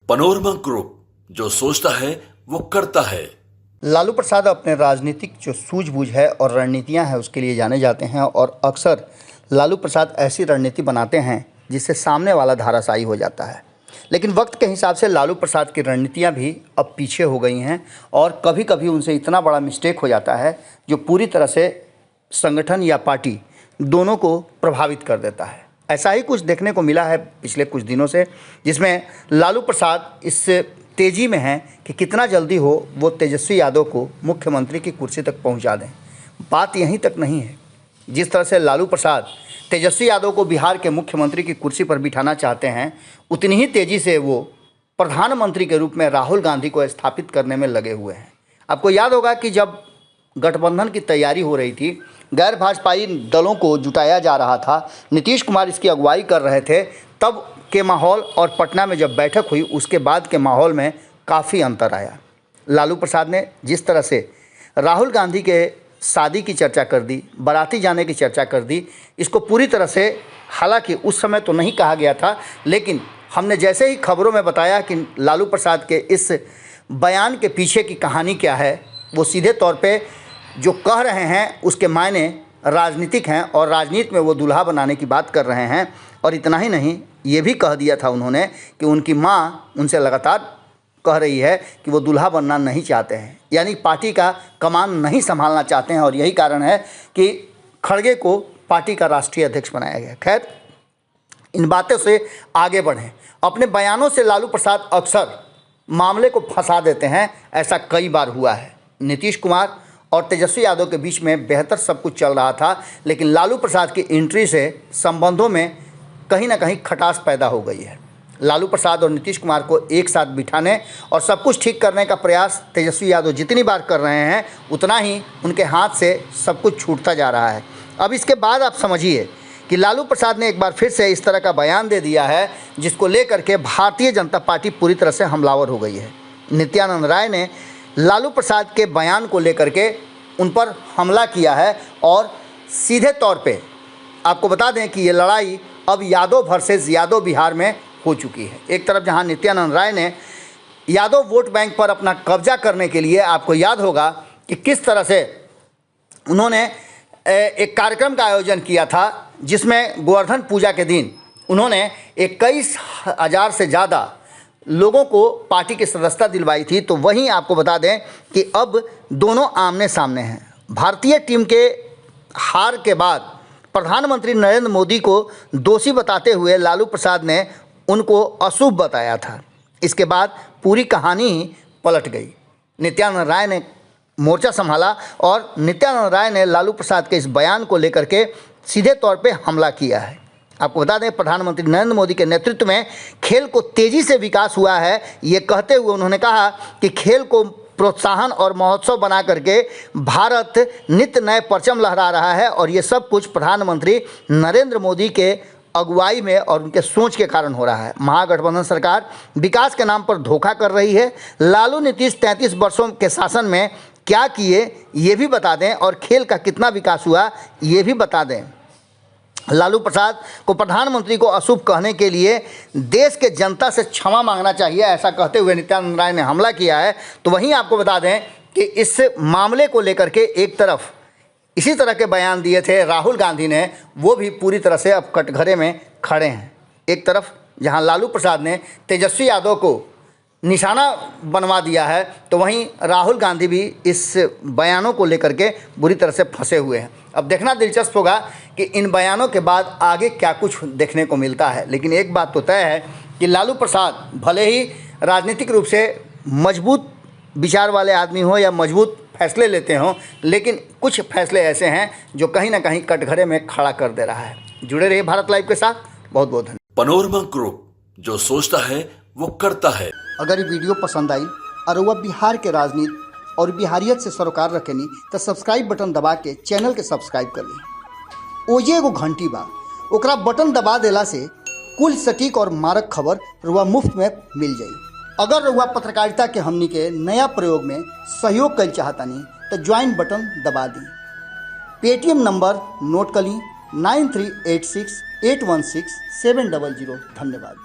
Panorama group, जो सोचता है वो करता है। लालू प्रसाद अपने राजनीतिक जो सूझबूझ है और रणनीतियां हैं उसके लिए जाने जाते हैं और अक्सर लालू प्रसाद ऐसी रणनीति बनाते हैं जिससे सामने वाला धाराशायी हो जाता है। लेकिन वक्त के हिसाब से लालू प्रसाद की रणनीतियां भी अब पीछे हो गई हैं और कभी कभी उनसे इतना बड़ा मिस्टेक हो जाता है जो पूरी तरह से संगठन या पार्टी दोनों को प्रभावित कर देता है। ऐसा ही कुछ देखने को मिला है पिछले कुछ दिनों से, जिसमें लालू प्रसाद इस तेज़ी में हैं कि कितना जल्दी हो वो तेजस्वी यादव को मुख्यमंत्री की कुर्सी तक पहुंचा दें। बात यहीं तक नहीं है। जिस तरह से लालू प्रसाद तेजस्वी यादव को बिहार के मुख्यमंत्री की कुर्सी पर बिठाना चाहते हैं, उतनी ही तेज़ी से वो प्रधानमंत्री के रूप में राहुल गांधी को स्थापित करने में लगे हुए हैं। आपको याद होगा कि जब गठबंधन की तैयारी हो रही थी, गैर भाजपाई दलों को जुटाया जा रहा था, नीतीश कुमार इसकी अगुवाई कर रहे थे, तब के माहौल और पटना में जब बैठक हुई उसके बाद के माहौल में काफ़ी अंतर आया। लालू प्रसाद ने जिस तरह से राहुल गांधी के शादी की चर्चा कर दी, बाराती जाने की चर्चा कर दी, इसको पूरी तरह से, हालांकि उस समय तो नहीं कहा गया था, लेकिन हमने जैसे ही खबरों में बताया कि लालू प्रसाद के इस बयान के पीछे की कहानी क्या है, वो सीधे तौर पे जो कह रहे हैं उसके मायने राजनीतिक हैं और राजनीति में वो दूल्हा बनाने की बात कर रहे हैं। और इतना ही नहीं, ये भी कह दिया था उन्होंने कि उनकी माँ उनसे लगातार कह रही है कि वो दूल्हा बनना नहीं चाहते हैं, यानी पार्टी का कमान नहीं संभालना चाहते हैं और यही कारण है कि खड़गे को पार्टी का राष्ट्रीय अध्यक्ष बनाया गया। खैर, इन बातों से आगे बढ़ें। अपने बयानों से लालू प्रसाद अक्सर मामले को फंसा देते हैं, ऐसा कई बार हुआ है। नीतीश कुमार और तेजस्वी यादव के बीच में बेहतर सब कुछ चल रहा था, लेकिन लालू प्रसाद की एंट्री से संबंधों में कहीं ना कहीं खटास पैदा हो गई है। लालू प्रसाद और नीतीश कुमार को एक साथ बिठाने और सब कुछ ठीक करने का प्रयास तेजस्वी यादव जितनी बार कर रहे हैं, उतना ही उनके हाथ से सब कुछ छूटता जा रहा है। अब इसके बाद आप समझिए कि लालू प्रसाद ने एक बार फिर से इस तरह का बयान दे दिया है जिसको लेकर के भारतीय जनता पार्टी पूरी तरह से हमलावर हो गई है। नित्यानंद राय ने लालू प्रसाद के बयान को लेकर के उन पर हमला किया है और सीधे तौर पे आपको बता दें कि ये लड़ाई अब यादव वर्सेस यादव बिहार में हो चुकी है। एक तरफ जहां नित्यानंद राय ने यादव वोट बैंक पर अपना कब्जा करने के लिए, आपको याद होगा कि किस तरह से उन्होंने एक कार्यक्रम का आयोजन किया था जिसमें गोवर्धन पूजा के दिन उन्होंने 21,000 से ज़्यादा लोगों को पार्टी की सदस्यता दिलवाई थी। तो वहीं आपको बता दें कि अब दोनों आमने सामने हैं। भारतीय टीम के हार के बाद प्रधानमंत्री नरेंद्र मोदी को दोषी बताते हुए लालू प्रसाद ने उनको अशुभ बताया था। इसके बाद पूरी कहानी ही पलट गई। नित्यानंद राय ने मोर्चा संभाला और नित्यानंद राय ने लालू प्रसाद के इस बयान को लेकर के सीधे तौर पे हमला किया है। आपको बता दें, प्रधानमंत्री नरेंद्र मोदी के नेतृत्व में खेल को तेज़ी से विकास हुआ है, ये कहते हुए उन्होंने कहा कि खेल को प्रोत्साहन और महोत्सव बना करके भारत नित्य नए परचम लहरा रहा है और ये सब कुछ प्रधानमंत्री नरेंद्र मोदी के अगुवाई में और उनके सोच के कारण हो रहा है। महागठबंधन सरकार विकास के नाम पर धोखा कर रही है। लालू नीतीश 33 वर्षों के शासन में क्या किए ये भी बता दें और खेल का कितना विकास हुआ ये भी बता दें। लालू प्रसाद को प्रधानमंत्री को अशुभ कहने के लिए देश के जनता से क्षमा मांगना चाहिए, ऐसा कहते हुए नित्यानंद राय ने हमला किया है। तो वहीं आपको बता दें कि इस मामले को लेकर के एक तरफ इसी तरह के बयान दिए थे राहुल गांधी ने, वो भी पूरी तरह से अब कटघरे में खड़े हैं। एक तरफ जहां लालू प्रसाद ने तेजस्वी यादव को निशाना बनवा दिया है, तो वहीं राहुल गांधी भी इस बयानों को लेकर के बुरी तरह से फंसे हुए हैं। अब देखना दिलचस्प होगा कि इन बयानों के बाद आगे क्या कुछ देखने को मिलता है। लेकिन एक बात तो तय है कि लालू प्रसाद भले ही राजनीतिक रूप से मजबूत विचार वाले आदमी हो या मजबूत फैसले लेते हों, लेकिन कुछ फैसले ऐसे हैं जो कहीं ना कहीं कटघरे में खड़ा कर दे रहा है। जुड़े रहिए भारत लाइव के साथ। बहुत बहुत धन्यवाद। पनोरमा ग्रुप, जो सोचता है वो करता है। अगर ये वीडियो पसंद आई और वह बिहार के राजनीति और बिहारियत से सरोकार रखेनी तो सब्सक्राइब बटन दबा के चैनल के सब्सक्राइब कर ली। ओजे एगो घंटी बा, ओकरा बटन दबा देला से कुल सटीक और मारक खबर रुआ मुफ्त में मिल जाई। अगर रुआ पत्रकारिता के हमनी के नया प्रयोग में सहयोग कर चाहतानी तो ज्वाइन बटन दबा दी। पेटीएम नंबर नोट कर ली 9386816700। धन्यवाद।